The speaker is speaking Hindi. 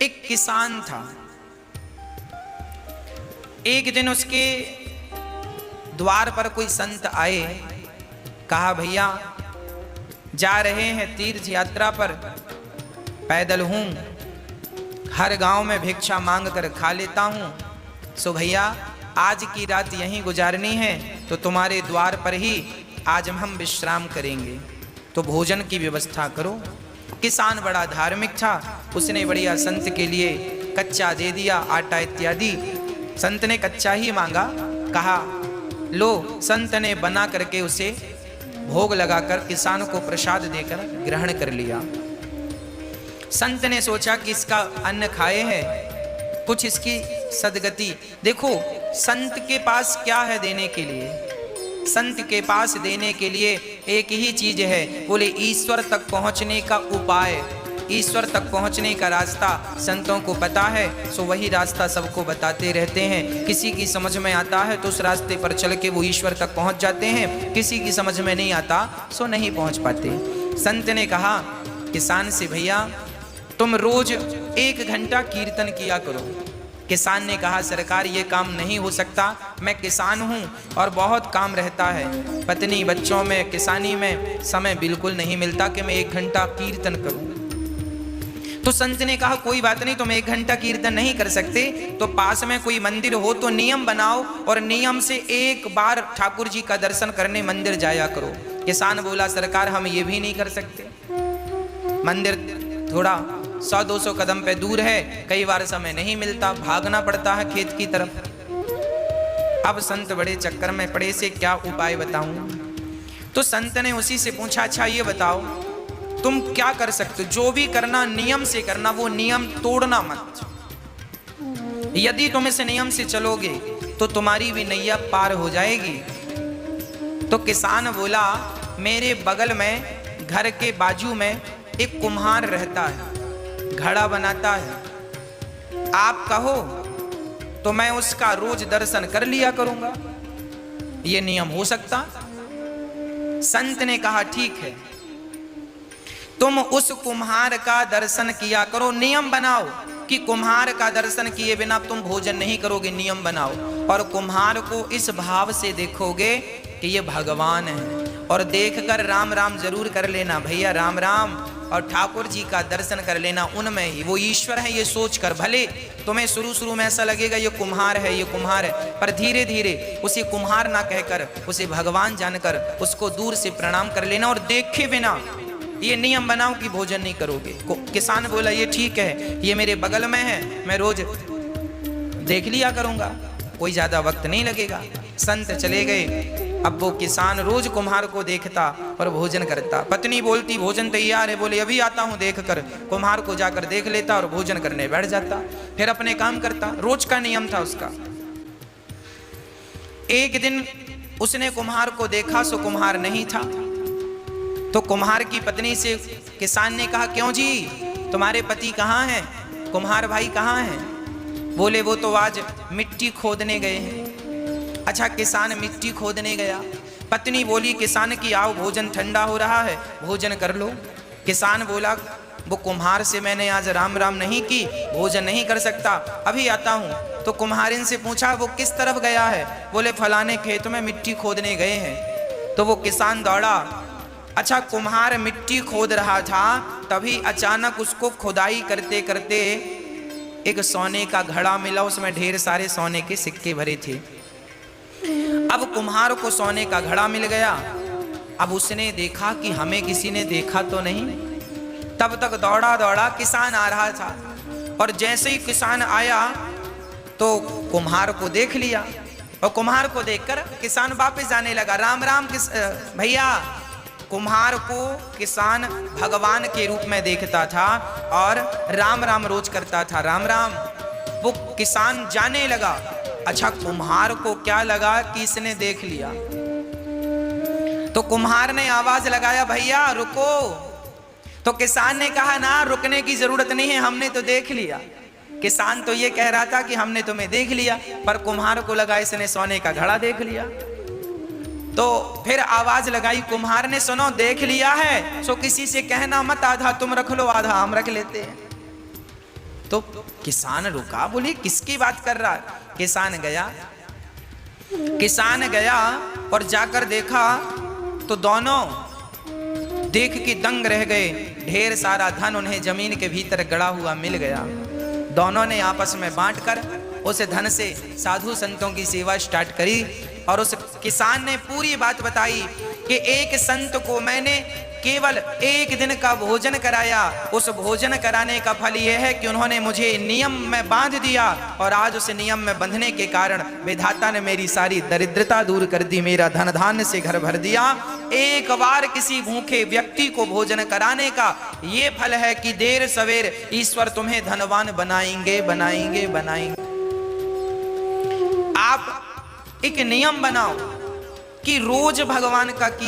एक किसान था। एक दिन उसके द्वार पर कोई संत आए, कहा भैया जा रहे हैं तीर्थ यात्रा पर, पैदल हूं, हर गांव में भिक्षा मांग कर खा लेता हूं, सो भैया आज की रात यहीं गुजारनी है, तो तुम्हारे द्वार पर ही आज हम विश्राम करेंगे, तो भोजन की व्यवस्था करो। किसान बड़ा धार्मिक था, उसने बढ़िया संत के लिए कच्चा दे दिया, आटा इत्यादि। संत ने कच्चा ही मांगा, कहा लो। संत ने बना करके उसे भोग लगाकर किसान को प्रसाद देकर ग्रहण कर लिया। संत ने सोचा कि इसका अन्न खाए है, कुछ इसकी सदगति। देखो संत के पास क्या है देने के लिए? संत के पास देने के लिए एक ही चीज है, बोले ईश्वर तक पहुंचने का उपाय, ईश्वर तक पहुंचने का रास्ता संतों को पता है, सो वही रास्ता सबको बताते रहते हैं। किसी की समझ में आता है तो उस रास्ते पर चल के वो ईश्वर तक पहुंच जाते हैं, किसी की समझ में नहीं आता सो नहीं पहुंच पाते। संत ने कहा किसान से, भैया तुम रोज 1 घंटा कीर्तन किया करो। किसान ने कहा सरकार ये काम नहीं हो सकता, मैं किसान हूँ और बहुत काम रहता है, पत्नी बच्चों में किसानी में समय बिल्कुल नहीं मिलता कि मैं 1 घंटा कीर्तन करूँ। तो संत ने कहा कोई बात नहीं, तुम 1 घंटा कीर्तन नहीं कर सकते तो पास में कोई मंदिर हो तो नियम बनाओ और नियम से 1 बार ठाकुर जी का दर्शन करने मंदिर जाया करो। किसान बोला सरकार हम ये भी नहीं कर सकते, मंदिर थोड़ा 100-200 कदम पे दूर है, कई बार समय नहीं मिलता, भागना पड़ता है खेत की तरफ। अब संत बड़े चक्कर में पड़े, से क्या उपाय बताऊं? तो संत ने उसी से पूछा अच्छा ये बताओ तुम क्या कर सकते हो? जो भी करना नियम से करना, वो नियम तोड़ना मत। यदि तुम इस नियम से चलोगे तो तुम्हारी भी नैया पार हो जाएगी। तो किसान बोला मेरे बगल में घर के बाजू में एक कुम्हार रहता है, घड़ा बनाता है, आप कहो तो मैं उसका रोज दर्शन कर लिया करूंगा, ये नियम हो सकता? संत ने कहा ठीक है, तुम उस कुम्हार का दर्शन किया करो, नियम बनाओ कि कुम्हार का दर्शन किए बिना तुम भोजन नहीं करोगे, नियम बनाओ। और कुम्हार को इस भाव से देखोगे कि ये भगवान है, और देखकर राम राम जरूर कर लेना, भैया राम राम, और ठाकुर जी का दर्शन कर लेना, उनमें ही वो ईश्वर है ये सोचकर। भले तुम्हें शुरू में ऐसा लगेगा ये कुम्हार है, ये कुम्हार है, पर धीरे धीरे उसे कुम्हार ना कहकर उसे भगवान जानकर उसको दूर से प्रणाम कर लेना, और देखे बिना ये नियम बनाओ कि भोजन नहीं करोगे। किसान बोला ये ठीक है, ये मेरे बगल में है, मैं रोज देख लिया करूंगा, कोई ज्यादा वक्त नहीं लगेगा। संत चले गए। अब वो किसान रोज कुम्हार को देखता और भोजन करता। पत्नी बोलती भोजन तैयार है, बोले अभी आता हूं देख कर। कुम्हार को जाकर देख लेता और भोजन करने बैठ जाता, फिर अपने काम करता। रोज का नियम था उसका। एक दिन उसने कुम्हार को देखा, सो कुम्हार नहीं था। तो कुम्हार की पत्नी से किसान ने कहा क्यों जी तुम्हारे पति कहाँ हैं, कुम्हार भाई कहाँ हैं? बोले वो तो आज मिट्टी खोदने गए हैं। अच्छा किसान मिट्टी खोदने गया। पत्नी बोली किसान की आओ भोजन ठंडा हो रहा है, भोजन कर लो। किसान बोला वो कुम्हार से मैंने आज राम राम नहीं की, भोजन नहीं कर सकता, अभी आता हूँ। तो कुम्हारिन से पूछा वो किस तरफ गया है? बोले फलाने खेत में मिट्टी खोदने गए हैं। तो वो किसान दौड़ा। अच्छा कुम्हार मिट्टी खोद रहा था, तभी अचानक उसको खुदाई करते करते एक सोने का घड़ा मिला, उसमें ढेर सारे सोने के सिक्के भरे थे। अब कुम्हार को सोने का घड़ा मिल गया। अब उसने देखा कि हमें किसी ने देखा तो नहीं। तब तक दौड़ा दौड़ा किसान आ रहा था, और जैसे ही किसान आया तो कुम्हार को देख लिया, और कुम्हार को देखकर किसान वापस जाने लगा। राम राम भैया। कुम्हार को किसान भगवान के रूप में देखता था और राम राम रोज करता था, राम राम। वो किसान जाने लगा। अच्छा कुम्हार को क्या लगा कि इसने देख लिया, तो कुम्हार ने आवाज लगाया भैया रुको। तो किसान ने कहा ना रुकने की जरूरत नहीं है, हमने तो देख लिया। किसान तो ये कह रहा था कि हमने तुम्हें देख लिया, पर कुम्हार को लगा इसने सोने का घड़ा देख लिया। तो फिर आवाज लगाई कुम्हार ने, सुनो देख लिया है सो किसी से कहना मत, आधा तुम रख लो आधा हम रख लेते हैं। तो किसान रुका, बोले किसकी बात कर रहा है? किसान गया और जाकर देखा तो दोनों देख के दंग रह गए। ढेर सारा धन उन्हें जमीन के भीतर गड़ा हुआ मिल गया। दोनों ने आपस में बांटकर उस धन से साधु संतों की सेवा स्टार्ट करी। और उस किसान ने पूरी बात बताई कि एक संत को मैंने केवल एक दिन का भोजन कराया, उस भोजन कराने का फल यह है कि उन्होंने मुझे नियम में बांध दिया, और आज उस नियम में बंधने के कारण विधाता ने मेरी सारी दरिद्रता दूर कर दी, मेरा धन धान्य से घर भर दिया। एक बार किसी भूखे व्यक्ति को भोजन कराने का ये फल है कि देर सवेर ईश्वर तुम्हें धनवान बनाएंगे बनाएंगे बनाएंगे। आप एक नियम बनाओ कि रोज भगवान का कीर्तन